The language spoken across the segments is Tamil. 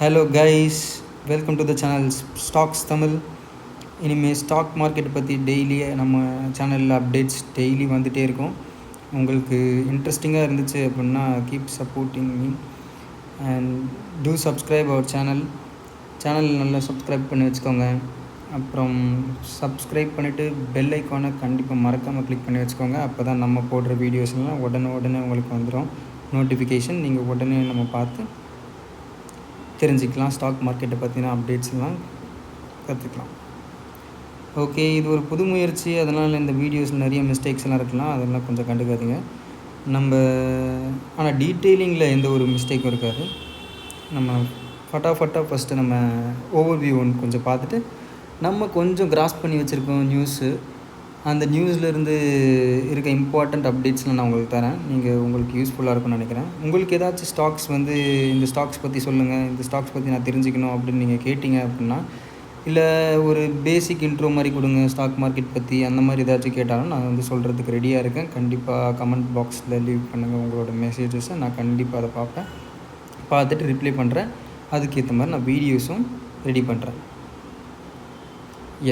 Hello guys, welcome to the channel stocks Tamil. இனிமேல் ஸ்டாக் மார்க்கெட் பற்றி டெய்லி நம்ம சேனலில் அப்டேட்ஸ் டெய்லி வந்துகிட்டே இருக்கும். உங்களுக்கு இன்ட்ரெஸ்டிங்காக இருந்துச்சு அப்படின்னா keep supporting me and do subscribe our channel நல்லா சப்ஸ்கிரைப் பண்ணி வச்சுக்கோங்க. அப்புறம் சப்ஸ்கிரைப் பண்ணிவிட்டு பெல் ஐக்கானை கண்டிப்பாக மறக்காமல் கிளிக் பண்ணி வச்சுக்கோங்க. அப்போ தான் நம்ம போடுற வீடியோஸ்லாம் உடனே உங்களுக்கு வந்துடும் நோட்டிஃபிகேஷன். நீங்கள் உடனே நம்ம பார்த்து தெரிஞ்சுக்கலாம். ஸ்டாக் மார்க்கெட்டை பற்றின அப்டேட்ஸ்லாம் கற்றுக்கலாம். ஓகே, இது ஒரு புது முயற்சி, அதனால் இந்த வீடியோஸில் நிறைய மிஸ்டேக்ஸ்லாம் இருக்கலாம், அதெல்லாம் கொஞ்சம் கண்டுக்காதீங்க. ஆனால் டீட்டெயிலிங்கில் எந்த ஒரு மிஸ்டேக்கும் இருக்காது. நம்ம ஃபட்டாஃபட்டாக ஃபஸ்ட்டு நம்ம ஓவர்வியூ ஒன்று கொஞ்சம் பார்த்துட்டு நம்ம கொஞ்சம் கிராஸ் பண்ணி வச்சுருக்கோம் நியூஸு. அந்த நியூஸ்லேருந்து இருக்க இம்பார்ட்டண்ட் அப்டேட்ஸ்லாம் நான் உங்களுக்கு தரேன். உங்களுக்கு யூஸ்ஃபுல்லாக இருக்கும்னு நினைக்கிறேன். உங்களுக்கு ஏதாச்சும் ஸ்டாக்ஸ் இந்த ஸ்டாக்ஸ் பற்றி சொல்லுங்கள், இந்த ஸ்டாக்ஸ் பற்றி நான் தெரிஞ்சுக்கணும் அப்படின்னு நீங்கள் கேட்டிங்க அப்படின்னா, இல்லை ஒரு பேசிக் இன்ட்ரோ மாதிரி கொடுங்க ஸ்டாக் மார்க்கெட் பற்றி, அந்த மாதிரி ஏதாச்சும் கேட்டாலும் நான் சொல்கிறதுக்கு ரெடியாக இருக்கேன். கண்டிப்பாக கமெண்ட் பாக்ஸில் லீவ் பண்ணுங்கள் உங்களோட மெசேஜஸை. நான் கண்டிப்பாக அதை பார்த்துட்டு ரிப்ளை பண்ணுறேன். அதுக்கேற்ற மாதிரி நான் வீடியோஸும் ரெடி பண்ணுறேன்.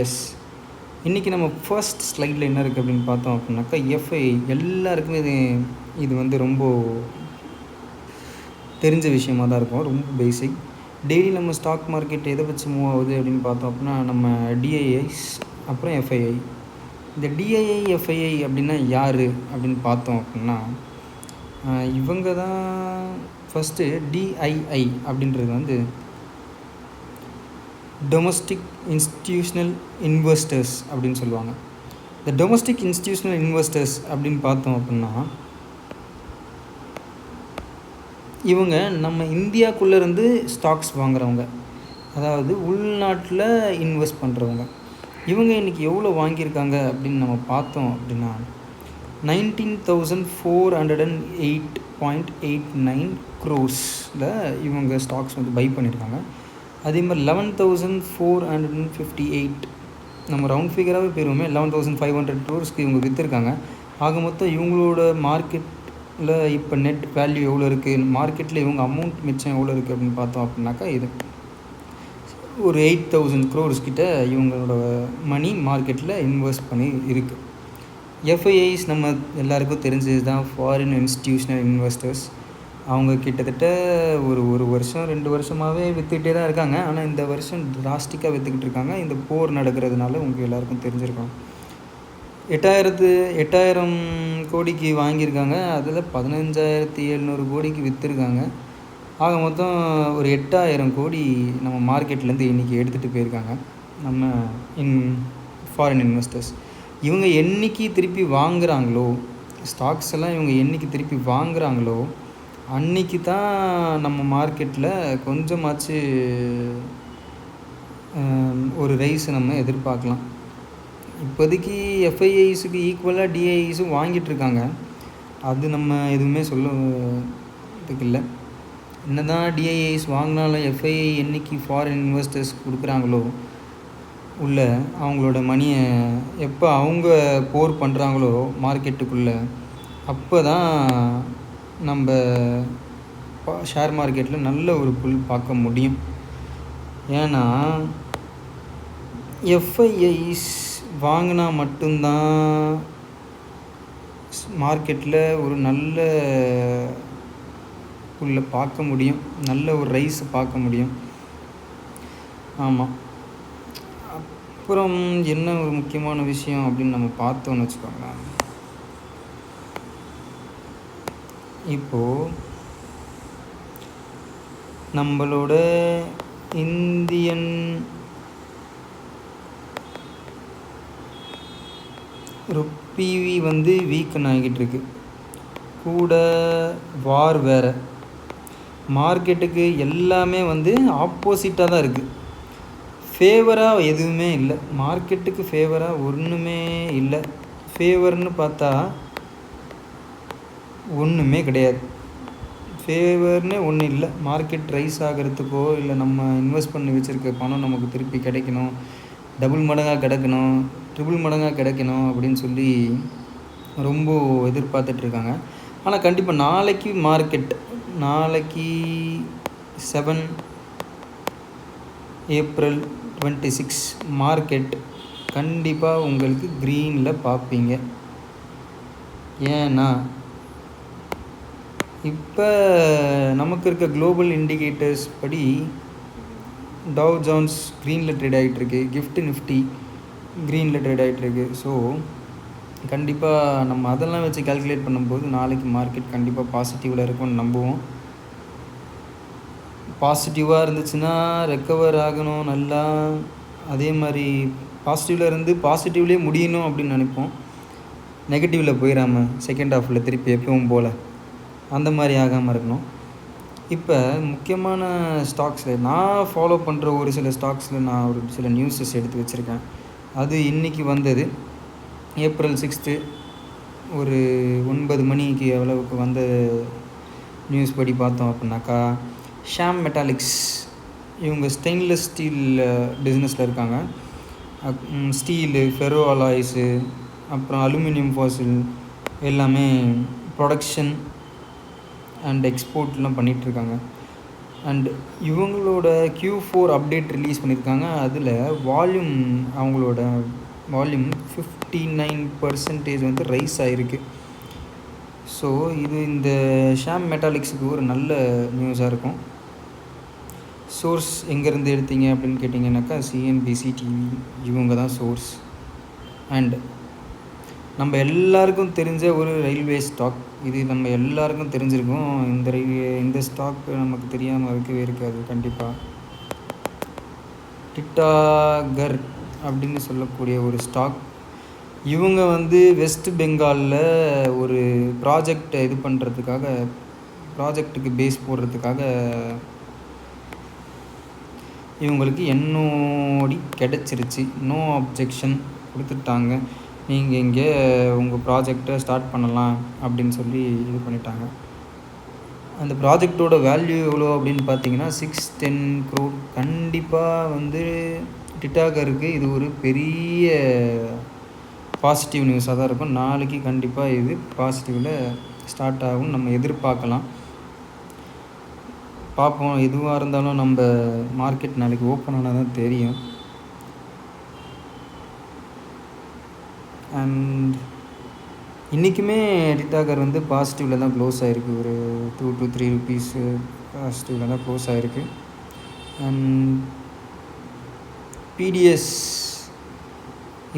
எஸ், இன்றைக்கி நம்ம ஃபர்ஸ்ட் ஸ்லைடில் என்ன இருக்குது அப்படின்னு பார்த்தோம் அப்படின்னாக்கா, எஃப்ஐஐ எல்லாருக்குமே இது ரொம்ப தெரிஞ்ச விஷயமாக தான் இருக்கும். ரொம்ப பேசிக். டெய்லி நம்ம ஸ்டாக் மார்க்கெட் எதை வச்சு மூவ் ஆகுது அப்படின்னு பார்த்தோம் அப்படின்னா, நம்ம டிஐஐஸ் அப்புறம் எஃப்ஐஐ. இந்த டிஐஐ எஃப்ஐஐ அப்படின்னா யார் அப்படின்னு பார்த்தோம் அப்படின்னா, இவங்க தான் ஃபஸ்ட்டு டிஐஐ அப்படின்றது டொமஸ்டிக் இன்ஸ்டிடியூஷ்னல் இன்வெஸ்டர்ஸ் அப்படின்னு சொல்லுவாங்க. இந்த டொமஸ்டிக் இன்ஸ்டிடியூஷ்னல் இன்வெஸ்டர்ஸ் அப்படின்னு பார்த்தோம் அப்படின்னா, இவங்க நம்ம இந்தியாவுக்குள்ளேருந்து ஸ்டாக்ஸ் வாங்குறவங்க, அதாவது உள்நாட்டில் இன்வெஸ்ட் பண்ணுறவங்க. இவங்க இன்றைக்கி எவ்வளோ வாங்கியிருக்காங்க அப்படின்னு நம்ம பார்த்தோம் அப்படின்னா, 19,408.89 crores இவங்க ஸ்டாக்ஸ் பை பண்ணியிருக்காங்க. அதே மாதிரி 11,458, நம்ம ரவுண்ட் ஃபிகராகவே போயிடுவோமே, 11,500 crores இவங்க விற்றுருக்காங்க. ஆக மொத்தம் இவங்களோட மார்க்கெட்டில் இப்போ நெட் வேல்யூ எவ்வளோ இருக்குது, மார்க்கெட்டில் இவங்க அமௌண்ட் மிச்சம் எவ்வளோ இருக்குது அப்படின்னு பார்த்தோம் அப்படின்னாக்கா, இது ஒரு 8,000 crores கிட்ட இவங்களோட மணி மார்க்கெட்டில் இன்வெஸ்ட் பண்ணி இருக்குது. எஃப்ஐஐஸ் நம்ம எல்லாருக்கும் தெரிஞ்சது தான், ஃபாரின் இன்ஸ்டிடியூஷனல் இன்வெஸ்டர்ஸ். அவங்க கிட்டத்தட்ட ஒரு வருஷம் 2 வருஷமாகவே விற்றுக்கிட்டே தான் இருக்காங்க. ஆனால் இந்த வருஷம் டிராஸ்டிக்காக விற்றுக்கிட்டு இருக்காங்க. இந்த போர் நடக்கிறதுனால உங்களுக்கு எல்லாருக்கும் தெரிஞ்சிருக்கும். 8,000 கோடிக்கு வாங்கியிருக்காங்க. அதில் 15,700 கோடிக்கு விற்றுருக்காங்க. ஆக மொத்தம் ஒரு 8,000 கோடி நம்ம மார்க்கெட்லேருந்து இன்றைக்கி எடுத்துகிட்டு போயிருக்காங்க நம்ம ஃபாரின் இன்வெஸ்டர்ஸ். இவங்க என்றைக்கு திருப்பி வாங்குகிறாங்களோ, ஸ்டாக்ஸ் எல்லாம் இவங்க என்றைக்கு திருப்பி வாங்குகிறாங்களோ அன்றைக்கி தான் நம்ம மார்க்கெட்டில் கொஞ்சமாச்சு ஒரு ரைஸ் நம்ம எதிர்பார்க்கலாம். இப்போதைக்கு எஃப்ஐஐஸுக்கு ஈக்குவலாக டிஐஐஸும் வாங்கிட்டுருக்காங்க. அது நம்ம எதுவுமே சொல்லுறதுக்கு இல்லை. என்ன தான் டிஐஐஸ் வாங்கினாலும் எஃப்ஐஐ என்றைக்கு ஃபாரின் இன்வெஸ்டர்ஸ் கொடுக்குறாங்களோ உள்ள அவங்களோட மணியை, எப்போ அவங்க போர் பண்ணுறாங்களோ மார்க்கெட்டுக்குள்ளே, அப்போ தான் நம்ம ஷேர் மார்க்கெட்டில் நல்ல ஒரு புல் பார்க்க முடியும். ஏன்னா எஃப்ஐஐஸ் வாங்கினா மட்டும்தான் மார்க்கெட்டில் ஒரு நல்ல புல்லை பார்க்க முடியும், நல்ல ஒரு ரைஸ் பார்க்க முடியும். ஆமாம். அப்புறம் என்ன ஒரு முக்கியமான விஷயம் அப்படின்னு நம்ம பார்த்தோன்னு வச்சுக்கோங்களேன், இப்போது நம்மளோட இந்தியன் ருப்பி வீக்கன் ஆகிட்டு இருக்கு. கூட வார் வேறு, மார்க்கெட்டுக்கு எல்லாமே ஆப்போசிட்டாக தான் இருக்குது. ஃபேவராக எதுவுமே இல்லை, மார்க்கெட்டுக்கு ஃபேவராக ஒன்றுமே இல்லை. ஃபேவர்னு பார்த்தா ஒன்றுமே கிடையாது. ஃபேவர்னே ஒன்றும் இல்லை. மார்க்கெட் ரைஸ் ஆகிறதுக்கோ, இல்லை நம்ம இன்வெஸ்ட் பண்ணி வச்சுருக்க பணம் நமக்கு திருப்பி கிடைக்கணும், டபுள் மடங்காக கிடைக்கணும், ட்ரிபிள் மடங்காக கிடைக்கணும் அப்படின்னு சொல்லி ரொம்ப எதிர்பார்த்துட்ருக்காங்க. ஆனால் கண்டிப்பாக நாளைக்கு 7 ஏப்ரல் 26 மார்க்கெட் கண்டிப்பாக உங்களுக்கு க்ரீனில் பார்ப்பீங்க. ஏன்னா இப்போ நமக்கு இருக்க குளோபல் இண்டிகேட்டர்ஸ் படி டவ் ஜோன்ஸ் க்ரீனில் ட்ரேட் ஆகிட்டுருக்கு, கிஃப்ட் நிஃப்டி க்ரீனில் ட்ரேட் ஆகிட்டுருக்கு. ஸோ கண்டிப்பாக நம்ம அதெல்லாம் வச்சு கால்குலேட் பண்ணும்போது நாளைக்கு மார்க்கெட் கண்டிப்பாக பாசிட்டிவில் இருக்கும்னு நம்புவோம். பாசிட்டிவாக இருந்துச்சுன்னா ரெக்கவர் ஆகணும் நல்லா. அதே மாதிரி பாசிட்டிவில் இருந்து பாசிட்டிவ்லேயே முடியணும் அப்படின்னு நினைப்போம். நெகட்டிவில் போயிடாமல் செகண்ட் ஹாஃபில் திருப்பி எப்பவும் போல் அந்த மாதிரி ஆகாமல் இருக்கணும். இப்போ முக்கியமான ஸ்டாக்ஸில் நான் ஃபாலோ பண்ணுற ஒரு சில ஸ்டாக்ஸில் நான் ஒரு சில நியூஸஸ் எடுத்து வச்சுருக்கேன். அது இன்றைக்கி வந்தது ஏப்ரல் 6 ஒரு 9 மணிக்கு அளவுக்கு வந்த நியூஸ் படி பார்த்தோம் அப்படின்னாக்கா, ஷாம் மெட்டாலிக்ஸ் இவங்க ஸ்டெயின்லெஸ் ஸ்டீல் பிஸ்னஸில் இருக்காங்க. ஸ்டீலு, ஃபெரோ அலாய்ஸு, அப்புறம் அலுமினியம் ஃபாசில் எல்லாமே ப்ரொடக்ஷன் அண்ட் எக்ஸ்போர்ட்லாம் பண்ணிகிட்ருக்காங்க. அண்ட் இவங்களோட Q4 அப்டேட் ரிலீஸ் பண்ணியிருக்காங்க. அதில் அவங்களோட வால்யூம் 59% வந்து ரைஸ் ஆகிருக்கு. ஸோ இது இந்த ஷாம் மெட்டாலிக்ஸுக்கு ஒரு நல்ல நியூஸாக இருக்கும். சோர்ஸ் எங்கேருந்து எடுத்தீங்க அப்படின்னு கேட்டிங்கனாக்கா CNBC டிவி இவங்க தான் சோர்ஸ். அண்ட் நம்ம எல்லாருக்கும் தெரிஞ்ச ஒரு ரயில்வே ஸ்டாக் இது, நம்ம எல்லாருக்கும் தெரிஞ்சிருக்கும். இந்த ஸ்டாக் நமக்கு தெரியாமல் இருக்கவே இருக்காது கண்டிப்பாக. டிட்டாகர் அப்படின்னு சொல்லக்கூடிய ஒரு ஸ்டாக். இவங்க வந்து வெஸ்ட் பெங்காலில் ஒரு ப்ராஜெக்டை ப்ராஜெக்ட்டுக்கு பேஸ் போடுறதுக்காக இவங்களுக்கு NOD கிடச்சிருச்சு. நோ அப்ஜெக்ஷன் கொடுத்துட்டாங்க. நீங்கள் இங்கே உங்கள் ப்ராஜெக்டை ஸ்டார்ட் பண்ணலாம் அப்படின்னு சொல்லி இது பண்ணிட்டாங்க. அந்த ப்ராஜெக்டோட வேல்யூ எவ்வளோ அப்படின்னு பார்த்தீங்கன்னா 610 crore. கண்டிப்பாக வந்து டிட்டாகருக்கு இது ஒரு பெரிய பாசிட்டிவ் நியூஸாக தான் இருக்கும். நாளைக்கு கண்டிப்பாக இது பாசிட்டிவில் ஸ்டார்ட் ஆகும், நம்ம எதிர்பார்க்கலாம். பார்ப்போம். எதுவாக இருந்தாலும் நம்ம மார்க்கெட் நாளைக்கு ஓப்பன் ஆனால் தான் தெரியும். அண்ட் இன்றைக்குமே டிட்டாகர் வந்து பாசிட்டிவில் தான் க்ளோஸ் ஆகிருக்கு. ஒரு 2 to 3 rupees பாசிட்டிவில் தான் க்ளோஸ் ஆகிருக்கு. அண்ட் PDS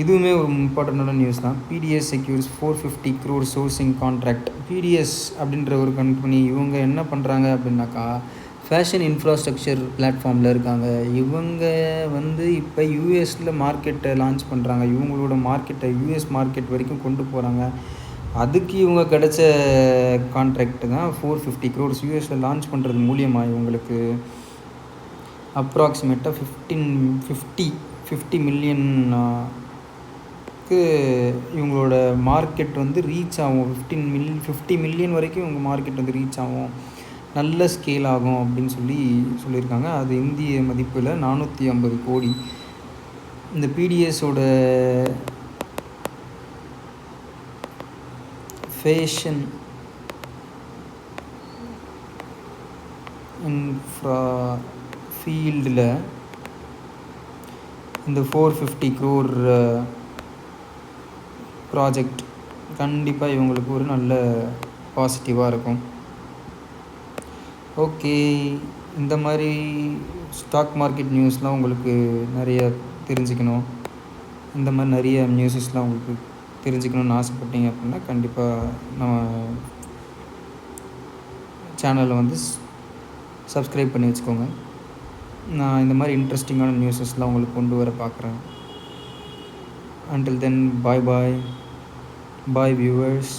இதுவுமே ஒரு இம்பார்ட்டண்ட்டான நியூஸ் தான். PDS secures 450 crore sourcing contract. PDS அப்படின்ற ஒரு கம்பெனி இவங்க என்ன பண்ணுறாங்க அப்படின்னாக்கா, ஃபேஷன் இன்ஃப்ராஸ்ட்ரக்சர் பிளாட்ஃபார்மில் இருக்காங்க. இவங்க வந்து இப்போ யூஎஸில் மார்க்கெட்டை லான்ச் பண்ணுறாங்க. இவங்களோட மார்க்கெட்டை US மார்க்கெட் வரைக்கும் கொண்டு போகிறாங்க. அதுக்கு இவங்க கிடைச்ச கான்ட்ராக்ட் தான் 450 crores. யூஎஸில் லான்ச் பண்ணுறது மூலியமாக இவங்களுக்கு அப்ராக்சிமேட்டாக 50 மில்லியன் இவங்களோட மார்க்கெட் வந்து ரீச் ஆகும். 50 மில்லியன் வரைக்கும் இவங்க மார்க்கெட் வந்து ரீச் ஆகும், நல்ல ஸ்கேல் ஆகும் அப்படின்னு சொல்லியிருக்காங்க. அது இந்திய மதிப்பில் 450 கோடி. இந்த PDSோட ஃபேஷன் இன்ஃப்ரா ஃபீல்டில் இந்த 450 crore ப்ராஜெக்ட் கண்டிப்பாக இவங்களுக்கு ஒரு நல்ல பாசிட்டிவாக இருக்கும். ஓகே, இந்த மாதிரி ஸ்டாக் மார்க்கெட் நியூஸ்லாம் உங்களுக்கு நிறைய தெரிஞ்சுக்கணும், இந்த மாதிரி நிறைய நியூஸஸ்லாம் உங்களுக்கு தெரிஞ்சுக்கணுன்னு ஆசைப்பட்டீங்க அப்படின்னா கண்டிப்பாக நம்ம சேனலை வந்து சப்ஸ்கிரைப் பண்ணி வச்சுக்கோங்க. நான் இந்த மாதிரி இன்ட்ரெஸ்டிங்கான நியூஸஸ்லாம் உங்களுக்கு கொண்டு வர பார்க்குறேன். Until then, bye viewers.